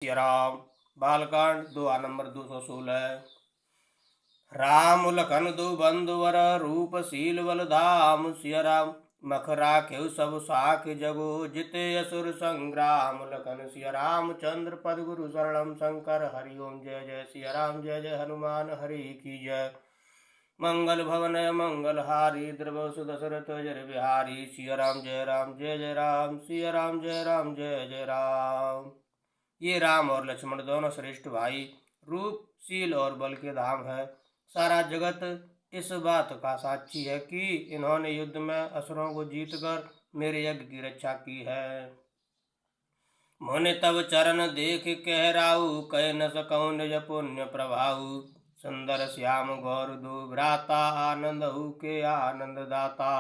सिया राम। बालकांड दोहा number 216। Ram Lakhan दो बंधुवर रूप शील बल धाम। सिया राम मख राखेउ सब साख जगो जिते असुर संग्राम। लखन सिया राम चंद्र पद गुरु शरणम शंकर। हरि ओम जय जय सिया राम जय जय हनुमान हरि की जय। मंगल भवन मंगल हारी द्रवसु दशरथ जर बिहारी। सिया राम जय जय राम सिया राम जय जय राम। ये राम और लक्ष्मण दोनों श्रेष्ठ भाई रूप शील और बल के धाम है। सारा जगत इस बात का साक्षी है कि इन्होंने युद्ध में असुरों को जीतकर मेरे यज्ञ की रक्षा की है। मोने तब चरण देख कह राऊ कह न सकऊं निज पुण्य प्रभाऊ। सुंदर श्याम गौर दो भ्राता आनंद के आनंद दाता।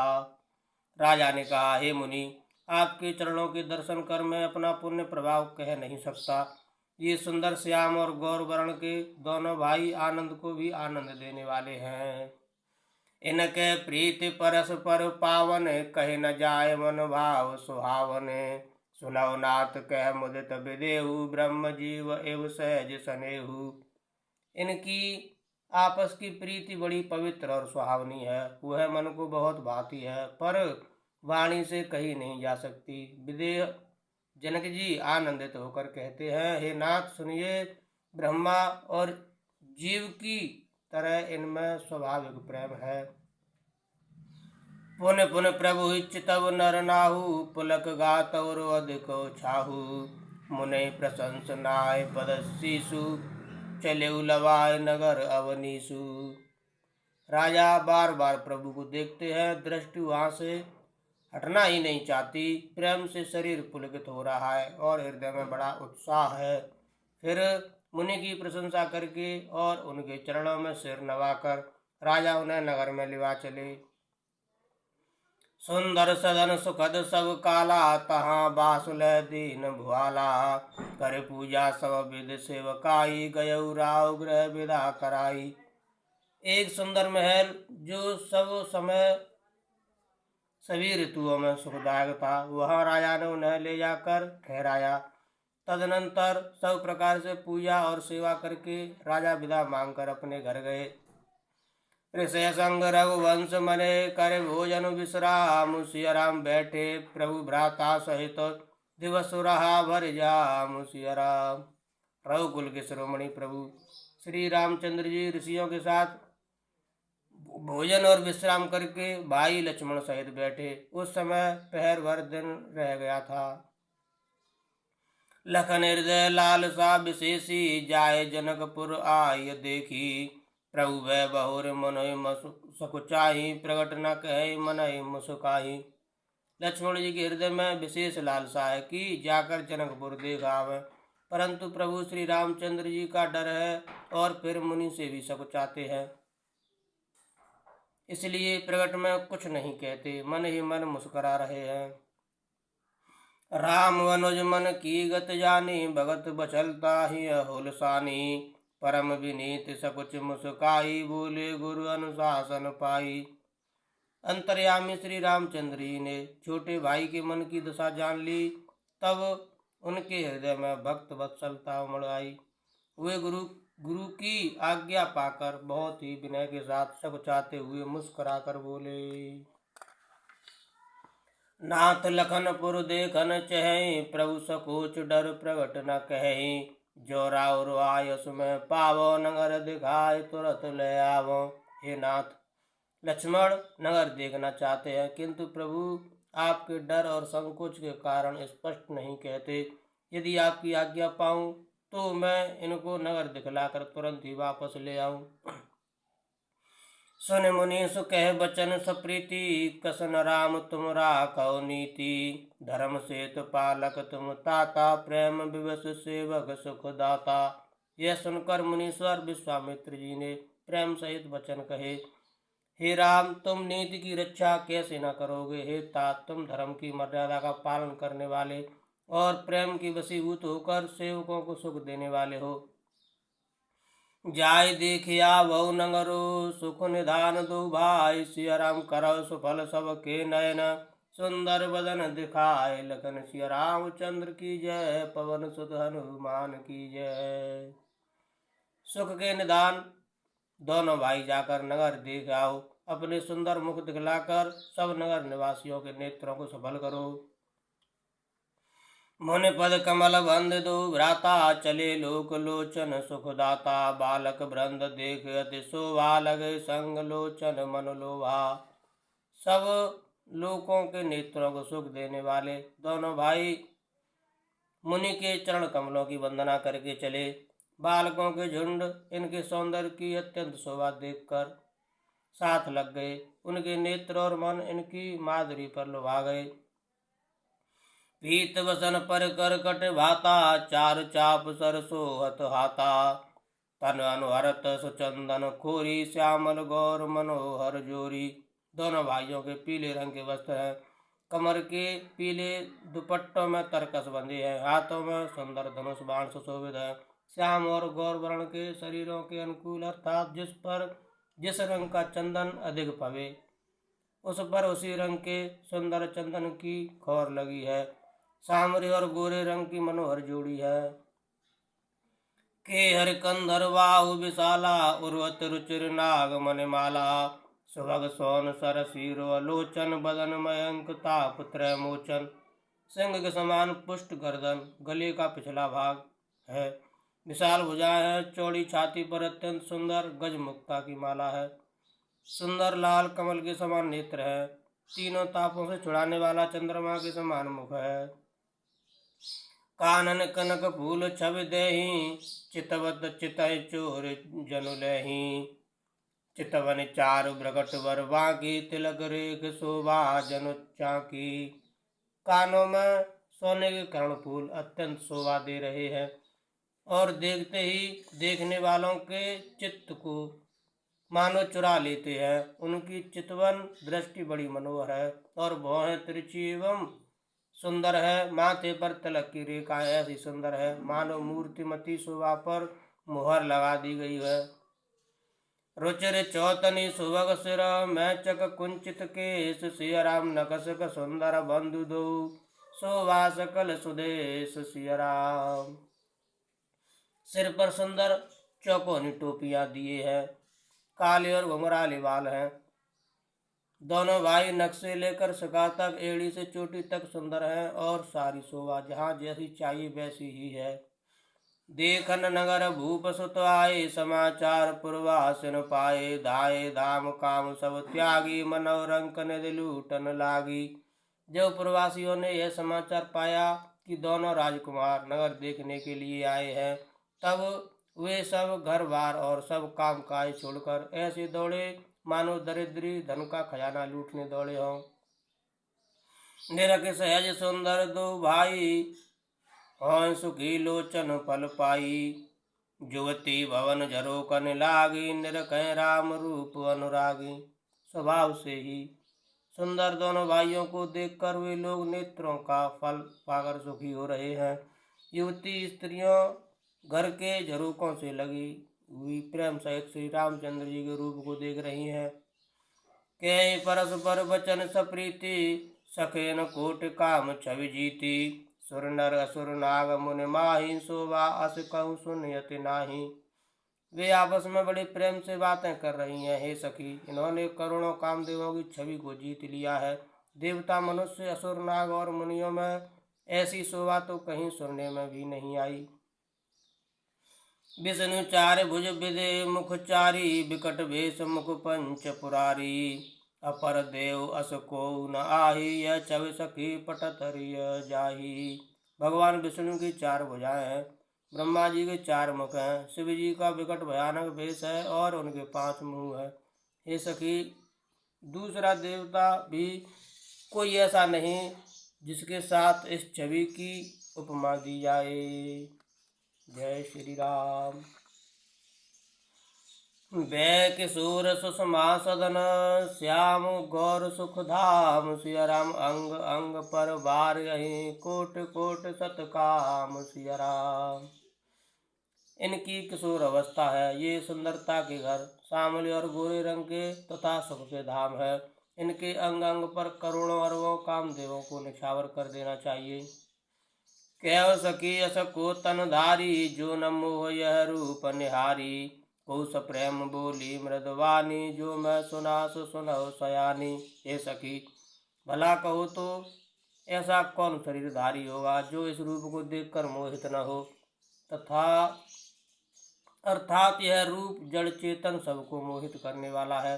राजा ने कहा, हे मुनि, आपके चरणों के दर्शन कर मैं अपना पुण्य प्रभाव कह नहीं सकता। ये सुंदर श्याम और गौर वर्ण के दोनों भाई आनंद को भी आनंद देने वाले हैं। इनके प्रीति परस पर पावन कहे न जाय मन भाव सुहावन। सुनौ नाथ कह मुदित विदेहु ब्रह्म जीव एव सहज सनेहु। इनकी आपस की प्रीति बड़ी पवित्र और सुहावनी है। वह मन को बहुत भाती है पर वाणी से कही नहीं जा सकती। विदेह जनक जी आनंदित होकर कहते हैं, हे नाथ सुनिए, ब्रह्मा और जीव की तरह इनमें स्वाभाविक प्रेम है। पुन पुन प्रभु चितव नर नाहु पुलक गात और अधिक छाहु। मुने प्रशंसनाय पद शीशु चले लवाय नगर अवनीसु। राजा बार बार प्रभु को देखते हैं, दृष्टि वहां से हटना ही नहीं चाहती। प्रेम से शरीर पुलकित हो रहा है और हृदय में बड़ा उत्साह है। फिर मुनि की प्रशंसा करके और उनके चरणों में सिर नवाकर राजा उन्हें नगर में लिवा चले। सुंदर सदन सुखद सब काला तहाँ बासुल दीन भुआला। कर पूजा सब विध सेवकाई गयउ राव गृह विदा कराई। एक सुंदर महल जो सब समय सभी ऋतुओं में सुखदायक था, वहां राजा ने उन्हें ले जाकर ठहराया। तदनंतर सब प्रकार से पूजा और सेवा करके राजा विदा मांगकर अपने घर गए। ऋषय संग रघुवंश मने कर भोजन विश्राम। सिया राम बैठे प्रभु भ्राता सहित दिवस रहा भर जाम। सिया राम रघुकुल के शिरोमणि प्रभु श्री रामचंद्र जी ऋषियों के साथ भोजन और विश्राम करके भाई लक्ष्मण सहित बैठे। उस समय पहर भर दिन रह गया था। लखन हृदय लालसा विशेषी जाय जनकपुर आय देखी। प्रभु भय बहुर मनोय सकुचाही प्रगट न कहे मनय मुस्काही। लक्ष्मण जी के हृदय में विशेष लालसा है कि जाकर जनकपुर देख आवे, परंतु प्रभु श्री रामचंद्र जी का डर है और फिर मुनि से भी सकुचाते हैं, इसलिए प्रगट में कुछ नहीं कहते, मन ही मन मुस्कुरा रहे हैं। राम अनुज मन की गत जानी भगत बचलता ही होलसानी। परम विनीत सकुच मुस्काई बोले गुरु अनुशासन पाई। अंतर्यामी श्री रामचंद्र जी ने छोटे भाई के मन की दशा जान ली। तब उनके हृदय में भक्त वत्सलता उमड़ आई। वे गुरु की आज्ञा पाकर बहुत ही विनय के साथ सकुचाते हुए मुस्कुराकर बोले, नाथ लखनपुर देखन चहई प्रभु सकोच डर प्रगट न कहे। जो राउर आयस में पावो नगर दिखाए तुरत ले आवो। हे नाथ, लक्ष्मण नगर देखना चाहते हैं किंतु प्रभु आपके डर और संकोच के कारण स्पष्ट नहीं कहते। यदि आपकी आज्ञा पाऊं तो मैं इनको नगर दिखलाकर तुरंत ही वापस ले आऊं। सुन मुनि सु कह बचन सप्रीति कसन राम तुम राखो नीति। धर्म सेतु पालक तुम ताता प्रेम विवश सेवक सुख दाता। यह सुनकर मुनीश्वर विश्वामित्र जी ने प्रेम सहित वचन कहे, हे राम, तुम नीति की रक्षा कैसे न करोगे। हे तात, तुम धर्म की मर्यादा का पालन करने वाले और प्रेम की वशीभूत होकर सेवकों को सुख देने वाले हो। जाय देखिया बहु नगरो सुख निधान दो भाई। सिया राम करौ सुफल सब के नयन सुंदर बदन दिखाए लखन सिया रामचंद्र की जय, पवन सुत हनुमान की जय। सुख के निदान दोनों भाई जाकर नगर देख आओ, अपने सुंदर मुख दिखलाकर सब नगर निवासियों के नेत्रों को सफल करो। मुनि पद कमल बंद दो भ्राता, चले लोक लोचन सुखदाता। बालक वृंद देख अति शोभा, लगे संग लोचन मन लोभा। सब लोकों के नेत्रों को सुख देने वाले दोनों भाई मुनि के चरण कमलों की वंदना करके चले। बालकों के झुंड इनके सौंदर्य की अत्यंत शोभा देखकर साथ लग गए। उनके नेत्र और मन इनकी माधुरी पर लुभा गए। पीत वसन पर करकट भाता, चार चाप सरसोहत हाथा। तन अनुहरत सुचंदन खोरी, श्यामल गौर मनोहर जोरी। दोनों भाइयों के पीले रंग के वस्त्र हैं, कमर के पीले दुपट्टों में तरकस बंधे हैं, हाथों में सुंदर धनुष बाण सुशोभित है। श्याम और गौर वर्ण के शरीरों के अनुकूल अर्थात जिस रंग का चंदन अधिक पवे उस पर उसी रंग के सुंदर चंदन की खौर लगी है। सामरे और गोरे रंग की मनोहर जोड़ी है। के हर कंधर बाहु विशाला, उर्वत रुचिर नाग मणिमाला। सुभग सोन सर शीरो लोचन, बदन मयंक ताप त्रय मोचन। सिंह के समान पुष्ट गर्दन, गले का पिछला भाग है, विशाल भुजाएं हैं, चौड़ी छाती पर अत्यंत सुंदर गज मुक्ता की माला है। सुंदर लाल कमल के समान नेत्र है, तीनों तापों से छुड़ाने वाला चंद्रमा के समान मुख है। कानन कनक फूल छवि देहि, चितवत चितहि चोर जनु लेहि। चितवन चारु भ्रगट वर बांकी, तिलक रेख शोभा जनु चाकी। कानों में सोने के कर्ण फूल अत्यंत शोभा दे रहे हैं और देखते ही देखने वालों के चित्त को मानो चुरा लेते हैं। उनकी चितवन दृष्टि बड़ी मनोहर है और भौहें तिरछी एवं सुंदर है। माथे पर तिलक की रेखाएं ऐसी सुंदर है मानो मूर्तिमती शोभा पर मुहर लगा दी गई है। रुचिर चौतनी सुभग सिर, मैचक कुंचित केश। सिया राम नकसक सुंदर बंधु दो, शोभा सकल सुदेश सिया राम। सिर पर सुंदर चौकोनी टोपियां दिए हैं, काले और घुंघराले बाल हैं। दोनों भाई नक्शे लेकर शिखा तक एड़ी से चोटी तक सुंदर हैं और सारी शोभा जहाँ जैसी चाहिए वैसी ही है। देखन नगर भूप सुत आए, समाचार पूर्वासिन पाए। धाये धाम काम सब त्यागी, मनोरंक निधि लूटन लागी। जब प्रवासियों ने यह समाचार पाया कि दोनों राजकुमार नगर देखने के लिए आए हैं, तब वे सब घर बार और सब काम काज छोड़कर ऐसे दौड़े मानो दरिद्री धन का खजाना लूटने दौड़े हों। निरख सहज सुंदर दो भाई, हों सुखी लोचन फल पाई। जुवती भवन झरोकन लागी, निरख राम रूप अनुरागी। स्वभाव से ही सुंदर दोनों भाइयों को देखकर वे लोग नेत्रों का फल पाकर सुखी हो रहे हैं। युवती स्त्रियों घर के झरोकों से लगी हुई प्रेम सहित श्री रामचंद्र जी के रूप को देख रही हैं। के परस्पर वचन सप्रीति, सखेन कोट काम छवि जीती। सुर नर असुर नाग मुनि माही, शोभा अस कहूँ सुनियति नाही। वे आपस में बड़े प्रेम से बातें कर रही हैं। हे सखी, इन्होंने करोड़ों कामदेवों की छवि को जीत लिया है। देवता मनुष्य असुर नाग और मुनियों में ऐसी शोभा तो कहीं सुनने में भी नहीं आई। विष्णु चार भुज विदे मुख चारी, विकट भेष मुख पंच पुरारी। अपर देव अस को न आही, यह छवि सखी पटत हरिय जाही। भगवान विष्णु की चार भुजाएं हैं, ब्रह्मा जी के चार मुख हैं, शिव जी का विकट भयानक भेष है और उनके 5 मुंह हैं। हे सखी, दूसरा देवता भी कोई ऐसा नहीं जिसके साथ इस छवि की उपमा दी जाए। जय श्री राम। बै किशोर सुषमा सदन, श्याम गौर सुख धाम। सिया राम अंग अंग पर बार यही, कोट कोट सत काम सिया राम। इनकी किशोर अवस्था है, ये सुंदरता के घर, सांवले और गोरे रंग के तथा सुख के धाम है। इनके अंग अंग पर करोड़ों अरबों कामदेवों को निछावर कर देना चाहिए। कह सकी अस को तनधारी, जो न मोह यह रूप निहारी। को प्रेम बोली मृदवानी, जो मैं सुना सो सुनौ सयानी। हे सखी, भला कहो तो ऐसा कौन शरीरधारी होगा जो इस रूप को देखकर मोहित न हो, तथा अर्थात यह रूप जड़ चेतन सबको मोहित करने वाला है।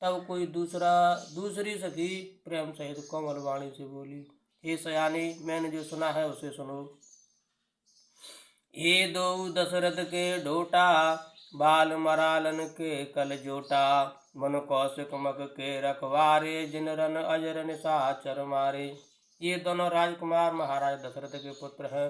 तब कोई दूसरी सखी प्रेम सहित कोमल वाणी से बोली, हे सयानी, मैंने जो सुना है उसे सुनो। ये दो दशरथ के ढोटा, बाल मरालन के कल जोटा। मन कौशिक मग के रखवारे, जिन रन अजर निशाचर मारे। ये दोनों राजकुमार महाराज दशरथ के पुत्र हैं।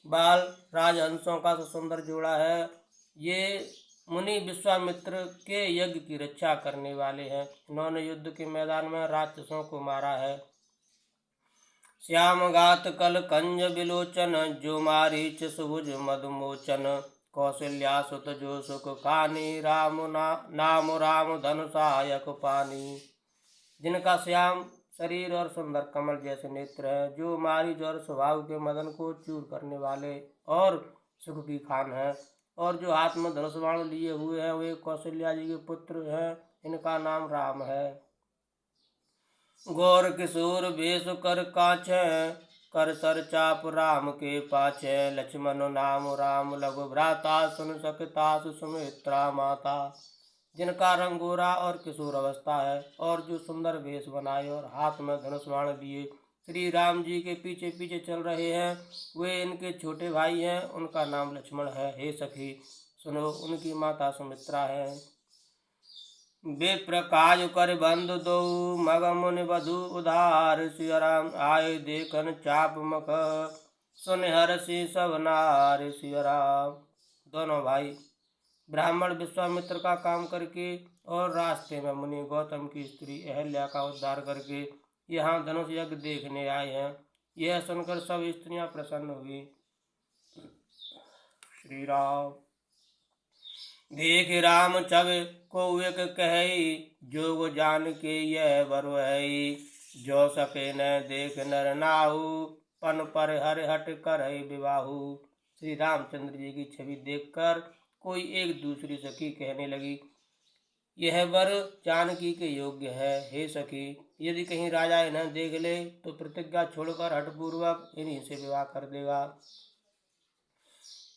बाल राजहंसों का सुंदर जोड़ा है। ये मुनि विश्वामित्र के यज्ञ की रक्षा करने वाले हैं। इन्होंने युद्ध के मैदान में राक्षसों को मारा है। श्याम गात कल कंज बिलोचन, जो मारीच सुभुज मधुमोचन। कौशल्या सुत जो सुख खानी, नाम राम धन सहायक पानी। जिनका श्याम शरीर और सुंदर कमल जैसे नेत्र हैं, जो मारीच और स्वभाव के मदन को चूर करने वाले और सुख की खान है, और जो हाथ में धनुष बाण लिए हुए हैं वे कौशल्या जी के पुत्र हैं। इनका नाम राम है। गौर किशोर वेश कर काछे, कर सर चाप राम के पाछे। लक्ष्मण नाम राम लघु भ्राता, सुन सकिता सुमित्रा माता। जिनका रंग गोरा और किशोर अवस्था है, और जो सुंदर वेश बनाए और हाथ में धनुष बाण लिए श्री राम जी के पीछे पीछे चल रहे हैं, वे इनके छोटे भाई हैं। उनका नाम लक्ष्मण है। हे सखी सुनो, उनकी माता सुमित्रा है। विप्र काज कर बंधु दो, मग मुनि वधु उधार। सिया राम आए देखन चाप मख, सुन हर्षि सब नार। सिया राम। दोनों भाई ब्राह्मण विश्वामित्र का काम करके और रास्ते में मुनि गौतम की स्त्री अहल्या का उद्धार करके यहाँ धनुष यज्ञ देखने आए हैं। यह सुनकर सब स्त्रियां प्रसन्न हुई। श्री राम। देख राम छव को एक कही, जोग जान के यह वर है। जो सके न देख नर नाहु, पन पर हर हट कर विवाहु। श्री रामचंद्र जी की छवि देखकर कोई एक दूसरी सखी कहने लगी, यह वर जानकी के योग्य है। हे सखी, यदि कहीं राजा इन्हें देख ले तो प्रतिज्ञा छोड़कर हठपूर्वक इन्हीं से विवाह कर देगा।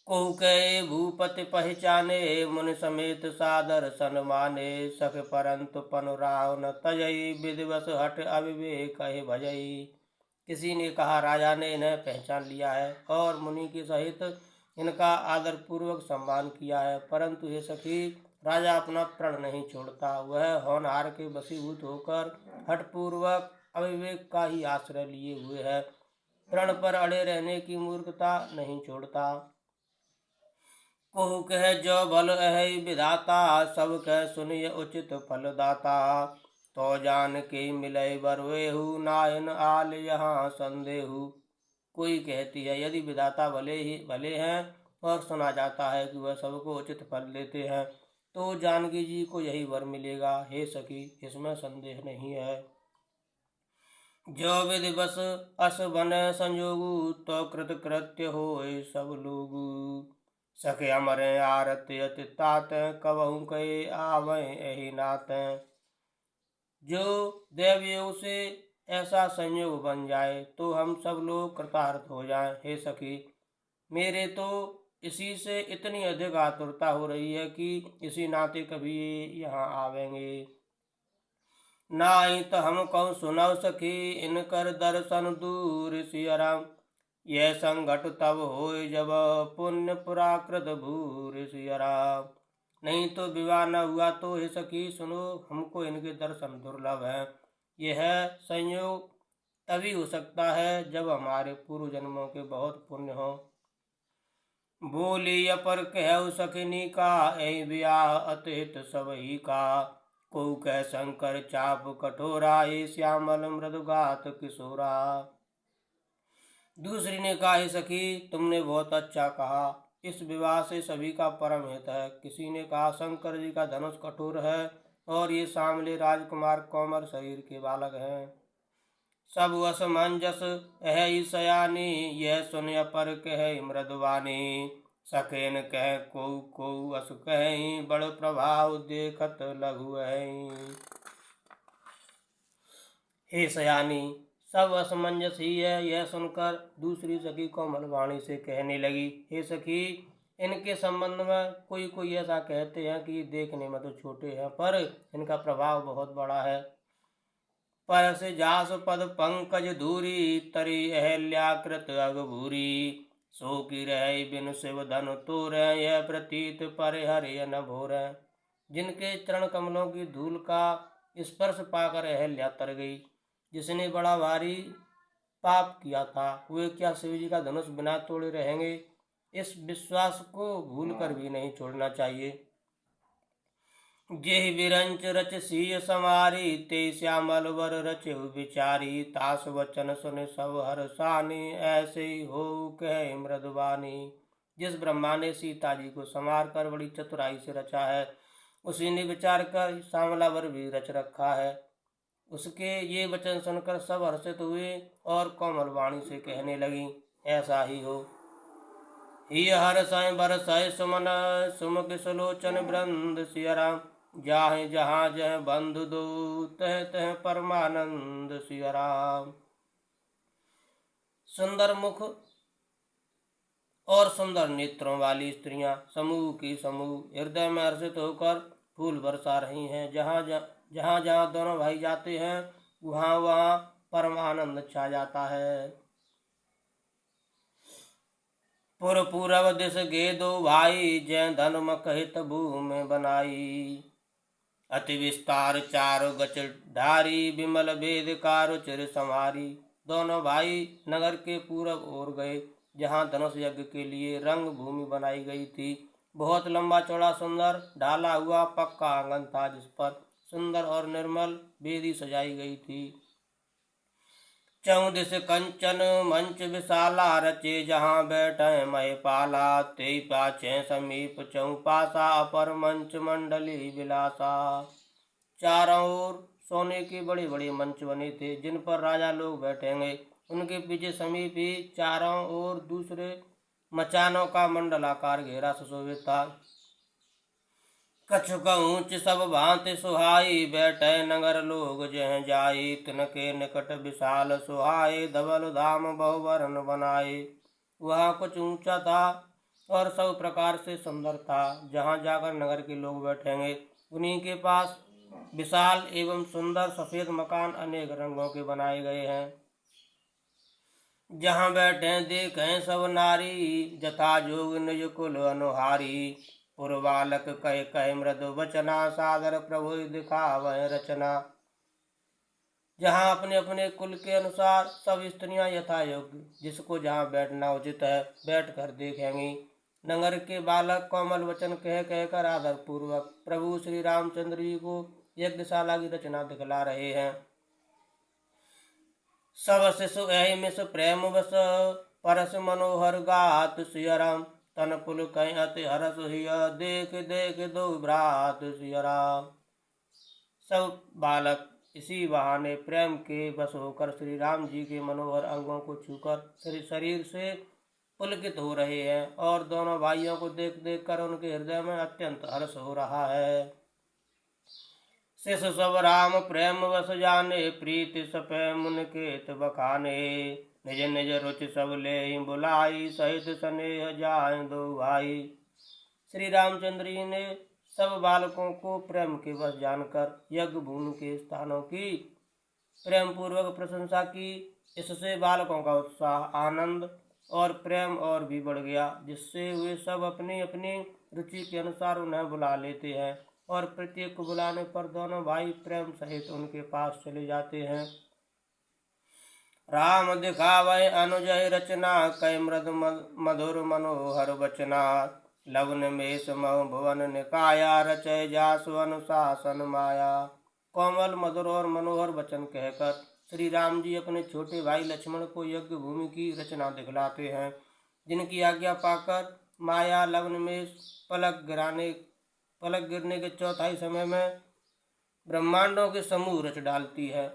कहु कहे भूपति पहचाने, मुनि समेत सादर सन्माने। सख परंतु पनु राव न तजई, विधिवश हट अविवेक कहे भजई। किसी ने कहा, राजा ने इन्हें पहचान लिया है और मुनि के सहित इनका आदर पूर्वक सम्मान किया है, परंतु हे सखी, राजा अपना प्रण नहीं छोड़ता। वह होनहार के वशीभूत होकर हठपूर्वक अविवेक का ही आश्रय लिए हुए है। प्रण पर अड़े रहने की मूर्खता नहीं छोड़ता। कहु कह जो भल है विधाता, सब कह सुनिय उचित फल दाता। तो जान के मिले बरवेहु, नायन आल यहाँ संदेहु। कोई कहती है, यदि विधाता भले हैं और सुना जाता है कि वह सबको उचित फल देते हैं, तो जानकी जी को यही वर मिलेगा। हे सखी, इसमें संदेह नहीं है। जो विधि बस अस बन संयोगु, तो कृत कृत्य होय सब लोगु। सखे अमर आरत अति तात, कबहु कहे आवै एहि नात। जो देवयोग से ऐसा संयोग बन जाए तो हम सब लोग कृतार्थ हो जाएं। हे सखी, मेरे तो इसी से इतनी अधिक आतुरता हो रही है कि इसी नाते कभी यहाँ आवेंगे। नाई तो हम कहूँ सुनव सखी, इनकर दर्शन दूर। सिया राम। यह संगठ तब होय, जब पुण्य पुराकृत भूर। सिया राम। नहीं तो विवाह न हुआ तो हे सखी सुनो, हमको इनके दर्शन दुर्लभ हैं। यह संयोग तभी हो सकता है जब हमारे पूर्व जन्मों के बहुत पुण्य हो। बोली अपर कहु सखनी का, ऐ ब्याह अतिहित सबही का। को कह शंकर चाप कठोरा, ये श्यामल मृदुगात किशोरा। दूसरी ने कहा, हे सखी, तुमने बहुत अच्छा कहा, इस विवाह से सभी का परम हित है। किसी ने कहा, शंकर जी का धनुष कठोर है और ये सांवले राजकुमार कोमल शरीर के बालक हैं। सब असमंजस है सयानी, यह सुन अपर कह मृदुवानी। सखेन कह को अस कह, बड़ प्रभाव देखत लघु है। हे सयानी, सब असमंजस ही है, यह सुनकर दूसरी सखी कोमल वाणी से कहने लगी, हे सखी, इनके संबंध में कोई ऐसा कहते हैं कि देखने में तो छोटे हैं, पर इनका प्रभाव बहुत बड़ा है। पर से जास पद पंकज धूरी, तरी अहल्याकृत अगभूरी। सो की रह बिन शिव धन तोर, यह प्रतीत पर हरे न भोर। जिनके चरण कमलों की धूल का स्पर्श पाकर अहल्या तर गई। जिसने बड़ा भारी पाप किया था, वे क्या शिव जी का धनुष बिना तोड़े रहेंगे? इस विश्वास को भूलकर भी नहीं छोड़ना चाहिए। जेहि विरंच रच सीय समारी, ते श्यामल वर रचे विचारी। तास वचन सुन सब हर्षानी, ऐसे ही हो कह मृदुवानी। जिस ब्रह्मा ने सीता जी को संवार कर बड़ी चतुराई से रचा है, उसी ने विचार कर श्यामला वर भी रच रखा है। उसके ये वचन सुनकर सब हर्षित हुए और कोमल वाणी से कहने लगी, ऐसा ही हो। ही हर्षय बरसय सुमन, सुमुख सुलोचन वृंद सिया राम। जाहे जहाँ जह बंधु दो, तह तह परमानंद सिया राम। सुंदर मुख और सुंदर नेत्रों वाली स्त्रियां समूह की समूह हृदय में हर्षित होकर फूल बरसा रही हैं। जहाँ जहाँ दोनों भाई जाते हैं, वहाँ वहाँ परमानंद छा जाता है। पुर पूरब दिस गे दो भाई, जय धनुम कहित भूमि बनाई। अति विस्तार चारु गच ढारी, विमल वेद का रुचिर संवारी। दोनों भाई नगर के पूरब ओर गए, जहाँ धनुष यज्ञ के लिए रंग भूमि बनाई गई थी। बहुत लंबा चौड़ा सुंदर ढाला हुआ पक्का आंगन था, जिस पर सुंदर और निर्मल वेदी सजाई गई थी। चौदिस कंचन मंच विशाला, रचे जहाँ बैठे महिपाला। ते पाछे समीप चौपासा, अपर मंच मंडली विलासा। चारों ओर सोने के बड़े बड़े मंच बने थे, जिन पर राजा लोग बैठेंगे। उनके पीछे समीप ही चारों ओर दूसरे मचानों का मंडलाकार घेरा सुशोभित था। कछुक ऊंच सब भांति सुहाई, बैठे नगर लोग जह जाई। तिनके निकट विशाल सुहाए, धवल धाम बहुवर्ण बनाए। वहाँ कुछ ऊंचा था और सब प्रकार से सुंदर था। जहाँ जाकर नगर के लोग बैठेंगे, उन्हीं के पास विशाल एवं सुंदर सफेद मकान अनेक रंगों के बनाए गए हैं। जहाँ बैठे देखें सब नारी, जथा जोग निज कुल अनुहारी। पुरबालक कह कह मृदु वचना, सादर प्रभु दिखावह रचना। जहाँ अपने अपने कुल के अनुसार सब स्त्रियां यथा योग्य जिसको जहाँ बैठना उचित है बैठ कर देखेंगी। नगर के बालक कोमल वचन कह कहकर आदर पूर्वक प्रभु श्री रामचंद्र जी को यज्ञशाला की रचना दिखला रहे हैं। सब शिशु मिस प्रेम बस, परस मनोहर गात सिया राम। तन पुल कहीं अति हरस हिया, देख देख दो भ्रात सिया राम। सब बालक इसी बहाने प्रेम के बस होकर श्री राम जी के मनोहर अंगों को छूकर शरीर से पुलकित हो रहे हैं और दोनों भाइयों को देख देख कर उनके हृदय में अत्यंत हर्ष हो रहा है। शिशु सब राम प्रेम बस जाने, प्रीति सपे मुन केत बखाने। निज निज रुचि सब ले बुलाई, सहित स्नेह जाए दो भाई। श्री रामचंद्र जी ने सब बालकों को प्रेम के वश जानकर यज्ञ भूमि के स्थानों की प्रेम पूर्वक प्रशंसा की। इससे बालकों का उत्साह, आनंद और प्रेम और भी बढ़ गया, जिससे वे सब अपनी अपनी रुचि के अनुसार उन्हें बुला लेते हैं और प्रत्येक को बुलाने पर दोनों भाई प्रेम सहित उनके पास चले जाते हैं। राम दिखावै अनुजय रचना, कै मृद मधुर मनोहर वचना। लवन मेष मह भुवन निकाया, रचय जासु अनुशासन माया। कोमल मधुर और मनोहर वचन कहकर श्री राम जी अपने छोटे भाई लक्ष्मण को यज्ञ भूमि की रचना दिखलाते हैं, जिनकी आज्ञा पाकर माया लवन में पलक गिरने के चौथाई समय में ब्रह्मांडों के समूह रच डालती है।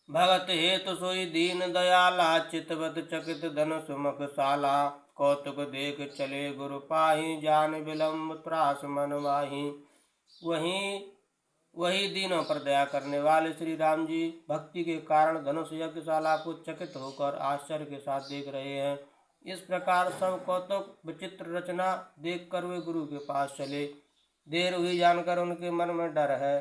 भगत हेतु सोई दीन दयाला, चितवत चकित धन सुमखशाला। कौतुक देख चले गुरु पाहि, जान विलम्ब त्रास मन माहि। वही दीनों पर दया करने वाले श्री राम जी भक्ति के कारण धनुष यज्ञशाला को चकित होकर आश्चर्य के साथ देख रहे हैं। इस प्रकार सब कौतुक विचित्र रचना देखकर वे गुरु के पास चले। देर हुई जानकर उनके मन में डर है।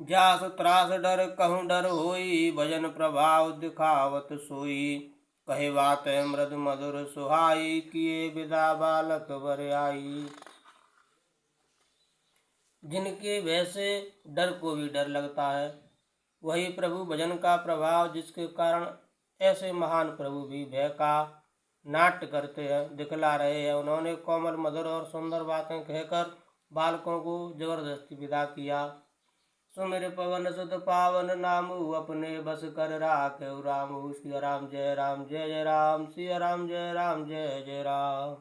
जास त्रास डर कहूँ डर होई, भजन प्रभाव दिखावत सोई। कहे बात मृद मधुर सुहाई, किए विदा बालक वर आई। जिनके भय से डर को भी डर लगता है, वही प्रभु भजन का प्रभाव, जिसके कारण ऐसे महान प्रभु भी भय का नाट्य करते हैं, दिखला रहे हैं। उन्होंने कोमल मधुर और सुंदर बातें कहकर बालकों को जबरदस्ती विदा किया। सुमिर पवन सुत पावन नामु, अपने बस कर राखेउ रामु। सिया राम जय राम जय जय राम, सिया राम जय राम जय जय राम।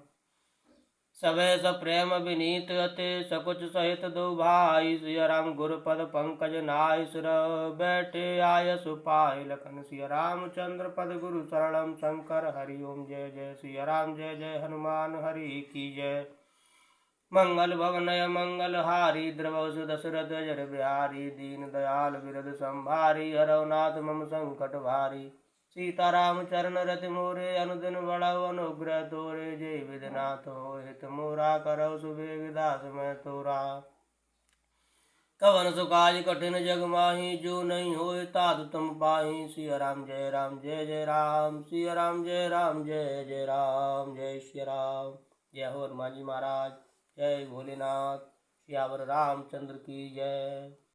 सभय सप्रेम विनीत अति, सकुच सहित दो भाई। सिया राम गुरु पद पंकज नाय, सिर बैठे आय सुपाय लखन। सिया रामचंद्र पद गुरु शरणम शंकर, हरि ओम जय जय। सिया राम जय जय हनुमान हरि की जय। मंगल भवनय मंगल हारी, द्रवसु दशरथ जर बिहारी। दीन दयाल बिरद संभारी, हरवनाथ मम संकट भारी। सीताराम चरण रति मोरे, अनुदिन बढ़ाओ अनुग्रह तोरे। जय विधिनाथ हो हित मोरा, करौ सुबेग दास मैं तोरा। कवन सुकाज कठिन जग माही, जो नहीं होए तादु तुम पाही। सिया राम जय राम जय जय राम, सिया राम जय राम जय जय राम। जय श्री राम। जय हो हनुमान जी महाराज। जय भोलेनाथ। सियावर रामचंद्र की जय।